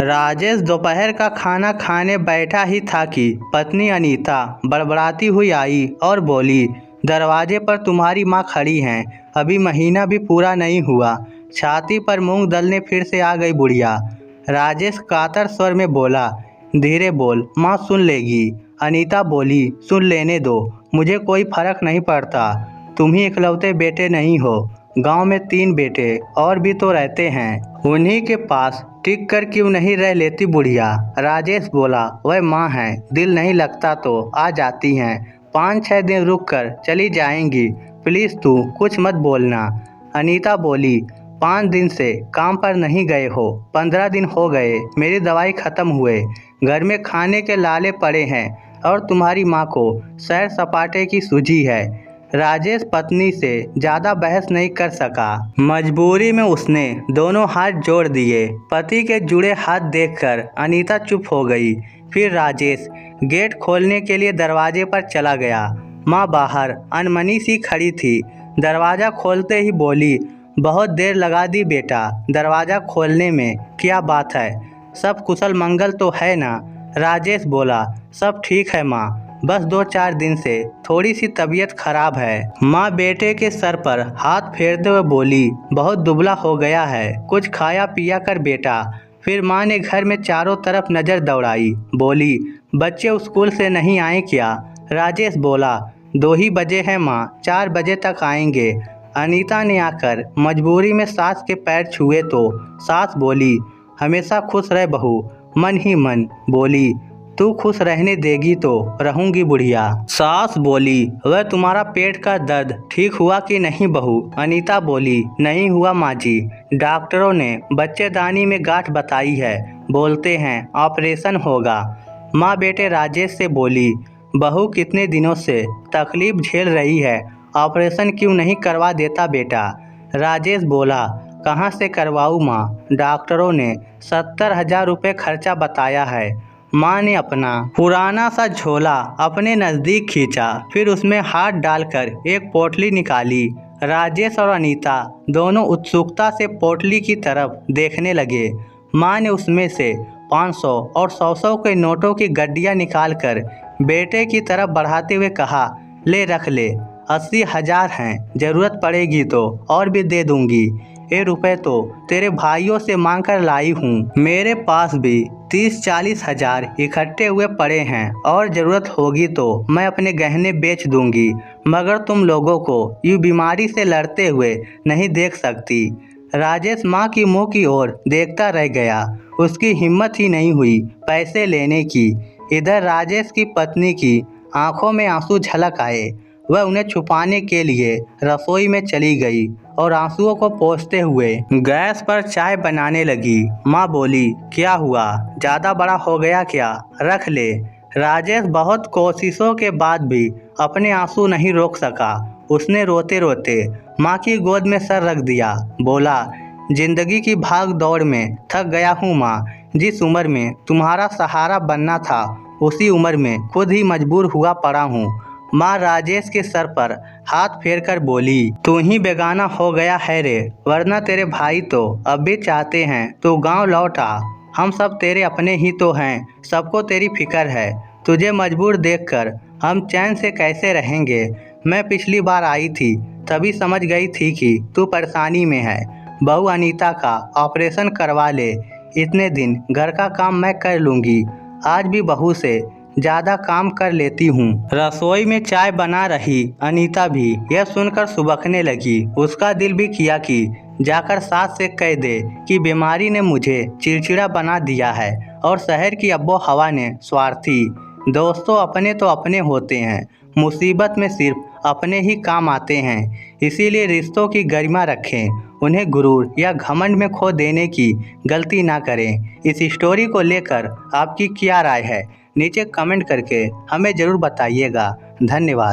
राजेश दोपहर का खाना खाने बैठा ही था कि पत्नी अनीता बड़बड़ाती हुई आई और बोली, दरवाजे पर तुम्हारी माँ खड़ी हैं, अभी महीना भी पूरा नहीं हुआ। छाती पर मूंग दलने फिर से आ गई बुढ़िया। राजेश कातर स्वर में बोला, धीरे बोल, माँ सुन लेगी। अनीता बोली, सुन लेने दो, मुझे कोई फर्क नहीं पड़ता। तुम ही इकलौते बेटे नहीं हो, गांव में 3 बेटे और भी तो रहते हैं, उन्हीं के पास टिक कर क्यों नहीं रह लेती बुढ़िया। राजेश बोला, वह माँ है, दिल नहीं लगता तो आ जाती हैं, 5-6 दिन रुक कर चली जाएंगी, प्लीज़ तू कुछ मत बोलना। अनीता बोली, 5 दिन से काम पर नहीं गए हो, 15 दिन हो गए मेरी दवाई ख़त्म हुए, घर में खाने के लाले पड़े हैं और तुम्हारी माँ को सैर सपाटे की सूझी है। राजेश पत्नी से ज़्यादा बहस नहीं कर सका। मजबूरी में उसने दोनों हाथ जोड़ दिए। पति के जुड़े हाथ देखकर अनीता चुप हो गई। फिर राजेश गेट खोलने के लिए दरवाजे पर चला गया। माँ बाहर अनमनी सी खड़ी थी। दरवाज़ा खोलते ही बोली, बहुत देर लगा दी बेटा, दरवाज़ा खोलने में क्या बात है, सब कुशल मंगल तो है ना। राजेश बोला, सब ठीक है माँ, बस 2-4 दिन से थोड़ी सी तबीयत खराब है। माँ बेटे के सर पर हाथ फेरते हुए बोली, बहुत दुबला हो गया है, कुछ खाया पिया कर बेटा। फिर माँ ने घर में चारों तरफ नज़र दौड़ाई, बोली, बच्चे स्कूल से नहीं आए क्या। राजेश बोला, 2 ही बजे हैं माँ, 4 बजे तक आएंगे। अनीता ने आकर मजबूरी में सास के पैर छुए तो सास बोली, हमेशा खुश रह बहू। मन ही मन बोली, तू खुश रहने देगी तो रहूंगी बुढ़िया। सास बोली, वह तुम्हारा पेट का दर्द ठीक हुआ कि नहीं बहू। अनीता बोली, नहीं हुआ माँ जी, डॉक्टरों ने बच्चेदानी में गांठ बताई है, बोलते हैं ऑपरेशन होगा। माँ बेटे राजेश से बोली, बहू कितने दिनों से तकलीफ झेल रही है, ऑपरेशन क्यों नहीं करवा देता बेटा। राजेश बोला, कहाँ से करवाऊँ माँ, डॉक्टरों ने 70,000 रुपये खर्चा बताया है। माँ ने अपना पुराना सा झोला अपने नज़दीक खींचा, फिर उसमें हाथ डालकर एक पोटली निकाली। राजेश और अनीता दोनों उत्सुकता से पोटली की तरफ देखने लगे। माँ ने उसमें से 500 और 100-100 के नोटों की गड्डियाँ निकालकर बेटे की तरफ बढ़ाते हुए कहा, ले रख ले, 80,000 हैं, ज़रूरत पड़ेगी तो और भी दे दूंगी। ये रुपए तो तेरे भाइयों से मांग कर लाई हूँ, मेरे पास भी 30-40 हज़ार इकट्ठे हुए पड़े हैं और ज़रूरत होगी तो मैं अपने गहने बेच दूंगी, मगर तुम लोगों को यूँ बीमारी से लड़ते हुए नहीं देख सकती। राजेश माँ की मुँह की ओर देखता रह गया, उसकी हिम्मत ही नहीं हुई पैसे लेने की। इधर राजेश की पत्नी की आंखों में आंसू झलक आए। वह उन्हें छुपाने के लिए रसोई में चली गई और आंसुओं को पोंछते हुए गैस पर चाय बनाने लगी। माँ बोली, क्या हुआ, ज़्यादा बड़ा हो गया क्या, रख ले। राजेश बहुत कोशिशों के बाद भी अपने आंसू नहीं रोक सका। उसने रोते रोते माँ की गोद में सर रख दिया, बोला, जिंदगी की भाग दौड़ में थक गया हूँ माँ, जिस उम्र में तुम्हारा सहारा बनना था उसी उम्र में खुद ही मजबूर हुआ पड़ा हूँ। माँ राजेश के सर पर हाथ फेरकर बोली, तू ही बेगाना हो गया है रे, वरना तेरे भाई तो अब भी चाहते हैं तू गांव लौट आ, हम सब तेरे अपने ही तो हैं, सबको तेरी फिक्र है, तुझे मजबूर देखकर हम चैन से कैसे रहेंगे। मैं पिछली बार आई थी तभी समझ गई थी कि तू परेशानी में है। बहू अनीता का ऑपरेशन करवा ले, इतने दिन घर का काम मैं कर लूँगी, आज भी बहू से ज़्यादा काम कर लेती हूँ। रसोई में चाय बना रही अनीता भी यह सुनकर सुबकने लगी। उसका दिल भी किया कि जाकर सास से कह दे कि बीमारी ने मुझे चिड़चिड़ा बना दिया है और शहर की अब्बो हवा ने स्वार्थी। दोस्तों अपने तो अपने होते हैं, मुसीबत में सिर्फ अपने ही काम आते हैं, इसीलिए रिश्तों की गरिमा रखें, उन्हें गुरूर या घमंड में खो देने की गलती ना करें। इस स्टोरी को लेकर आपकी क्या राय है, नीचे कमेंट करके हमें ज़रूर बताइएगा। धन्यवाद।